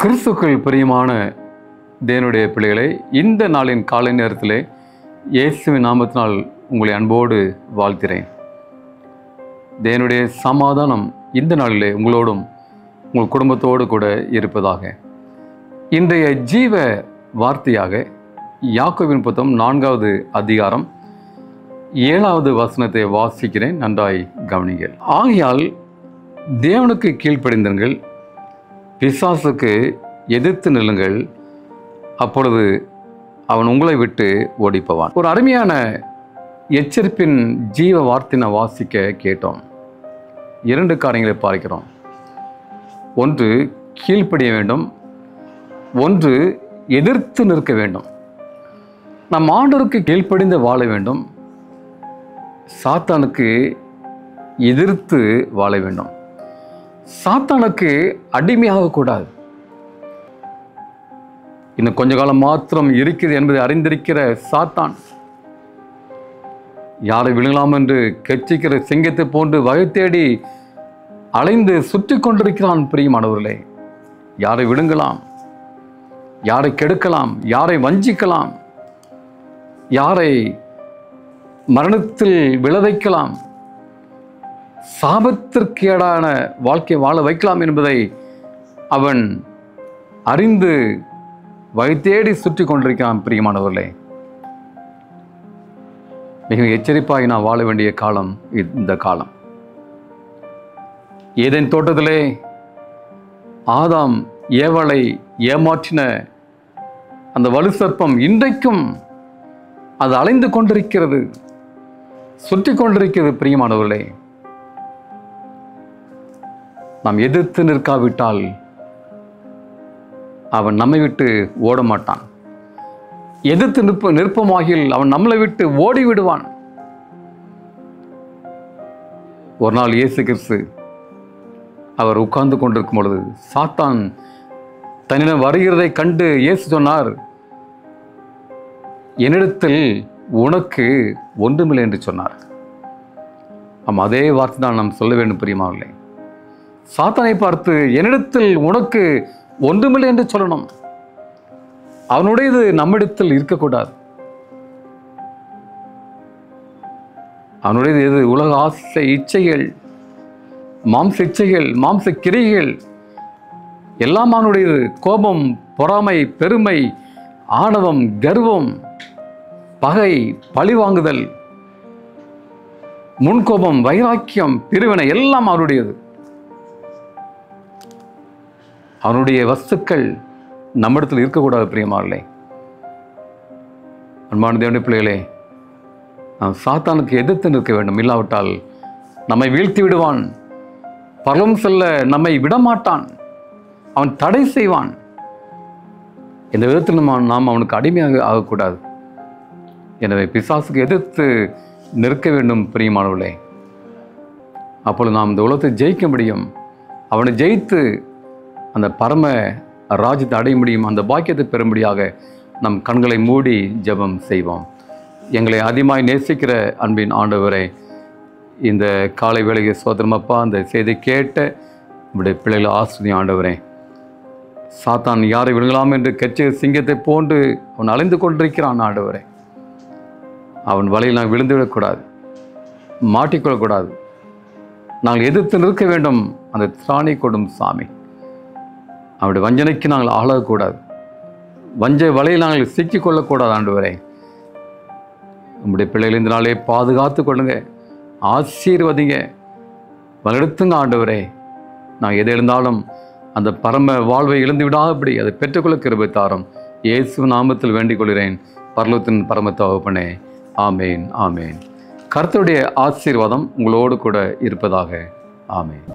கிறிஸ்துக்குள் பிரியமான தேவனுடைய பிள்ளைகளை, இந்த நாளின் காலை நேரத்திலே இயேசுவின் நாமத்தினால் உங்களை அன்போடு வாழ்த்துகிறேன். தேவனுடைய சமாதானம் இந்த நாளிலே உங்களோடும் உங்கள் குடும்பத்தோடு கூட இருப்பதாக. இன்றைய ஜீவ வார்த்தையாக யாக்கோபின் புத்தகம் 4வது அதிகாரம் 7வது வசனத்தை வாசிக்கிறேன். நன்றாய் கவனிங்கள். ஆகையால் தேவனுக்கு கீழ்ப்படிந்தீர்கள், பிசாசுக்கு எதிர்த்து நில்லுங்கள், அப்பொழுது அவன் உங்களை விட்டு ஓடிப்போவான். ஒரு அருமையான எச்சரிப்பின் ஜீவ வார்த்தையை வாசிக்க கேட்டோம். 2 காரியங்களை பார்க்கிறோம். ஒன்று கீழ்ப்படிய வேண்டும், ஒன்று எதிர்த்து நிற்க வேண்டும். நம் ஆண்டவருக்கு கீழ்ப்படிந்து வாழ வேண்டும், சாத்தானுக்கு எதிர்த்து வாழ வேண்டும். சாத்தானுக்கு அடிமையாக கூடாது. இன்னும் கொஞ்ச காலம் மாத்திரம் இருக்கிறது என்பதை அறிந்திருக்கிற சாத்தான் யாரை விழுங்கலாம் என்று கெச்சிக்கிற சிங்கத்தை போன்று வகை தேடி அலைந்து சுற்றி கொண்டிருக்கிறான். பிரியமானவர்களே, யாரை விழுங்கலாம், யாரை கெடுக்கலாம், யாரை வஞ்சிக்கலாம், யாரை மரணத்தில் விளைவிக்கலாம், சாபத்திற்கேடான வாழ்க்கை வாழ வைக்கலாம் என்பதை அவன் அறிந்து வகைத்தேடி சுற்றி கொண்டிருக்கிறான். பிரியமானவர்களே, மிக எச்சரிப்பாக நான் வாழ வேண்டிய காலம் இந்த காலம். ஏதேன் தோட்டத்திலே ஆதாம் ஏவாளை ஏமாற்றின அந்த வலு சர்ப்பம் இன்றைக்கும் அது அலைந்து கொண்டிருக்கிறது, சுற்றி கொண்டிருக்கிறது. பிரியமானவர்களே, நாம் எதிர்த்து நிற்காவிட்டால் அவன் நம்மை விட்டு ஓட மாட்டான். எதிர்த்து நிற்பமாகில் அவன் நம்மளை விட்டு ஓடி விடுவான். ஒரு நாள் இயேசு கிறிஸ்து அவர் உட்கார்ந்து கொண்டிருக்கும் பொழுது சாத்தான் தன்னிடம் வருகிறதை கண்டு இயேசு சொன்னார், என்னிடத்தில் உனக்கு ஒன்றுமில்லை என்று சொன்னார். அதே வார்த்தை தான் நாம் சொல்ல வேண்டும். பிரியமானவர்களே, சாத்தானை பார்த்து என்னிடத்தில் உனக்கு ஒன்றுமில்லை என்று சொல்லணும். அவனுடையது நம்மிடத்தில் இருக்கக்கூடாது. அவனுடையது எது? உலக ஆசை இச்சைகள், மாம்ச இச்சைகள், மாம்ச கிரிகள் எல்லாம் அவனுடையது. கோபம், பொறாமை, பெருமை, ஆணவம், கர்வம், பகை, பழிவாங்குதல், முன்கோபம், வைராக்கியம், பிரிவினை எல்லாம் அவனுடையது. அவனுடைய வஸ்துக்கள் நம்மிடத்தில் இருக்கக்கூடாது. பிரியமானவர்களே, அன்பான தேவனுடைய பிள்ளைகளே, நாம் சாத்தானுக்கு எதிர்த்து நிற்க வேண்டும். இல்லாவிட்டால் நம்மை வீழ்த்தி விடுவான், பரலோகம் செல்ல நம்மை விடமாட்டான், அவன் தடை செய்வான். இந்த விதத்தில் நாம் அவனுக்கு அடிமையாக ஆகக்கூடாது. எனவே பிசாசுக்கு எதிர்த்து நிற்க வேண்டும். பிரியமானவர்களே, அப்பொழுது நாம் இந்த உலகத்தை ஜெயிக்க முடியும். அவனை ஜெயித்து அந்த பரம ராஜ்யத்தை அடைய முடியும். அந்த பாக்கியத்தை பெறும்படியாக நம் கண்களை மூடி ஜெபம் செய்வோம். எங்களை அதிகமாய் நேசிக்கிற அன்பின் ஆண்டவரே, இந்த காலை வேளையை சோதரமப்பா, அந்த செய்தி கேட்ட நம்முடைய பிள்ளைகள் ஆசிரியம் ஆண்டவரே, சாத்தான் யாரை விழுங்கலாம் என்று கெச்ச சிங்கத்தை போன்று அவன் அலைந்து கொண்டிருக்கிறான். ஆண்டவரே, அவன் வலையில் நாங்கள் விழுந்துவிடக்கூடாது, மாட்டிக்கொள்ளக்கூடாது. நாங்கள் எதிர்த்து நிற்க வேண்டும். அந்த திராணி கொடும் சாமி, அவருடைய வஞ்சனைக்கு நாங்கள் ஆளாகக்கூடாது, வஞ்ச வலையில் நாங்கள் சிக்கிக்கொள்ளக்கூடாது. ஆண்டவரே, நம்முடைய பிள்ளைகள் இந்த நாளே பாதுகாத்து கொள்ளுங்க, ஆசீர்வதிங்க, வளர்த்துங்க. ஆண்டவரே, நான் எதை இருந்தாலும் அந்த பரம வாழ்வை இழந்து விடாதபடி அதை பெற்றுக்கொள்ள கிருபை தாரும். இயேசு நாமத்தில் வேண்டிக் கொள்கிறேன், பரலோகத்தின் பரம தகப்பனே. ஆமேன், ஆமேன். கர்த்தருடைய ஆசீர்வாதம் உங்களோடு கூட இருப்பதாக. ஆமேன்.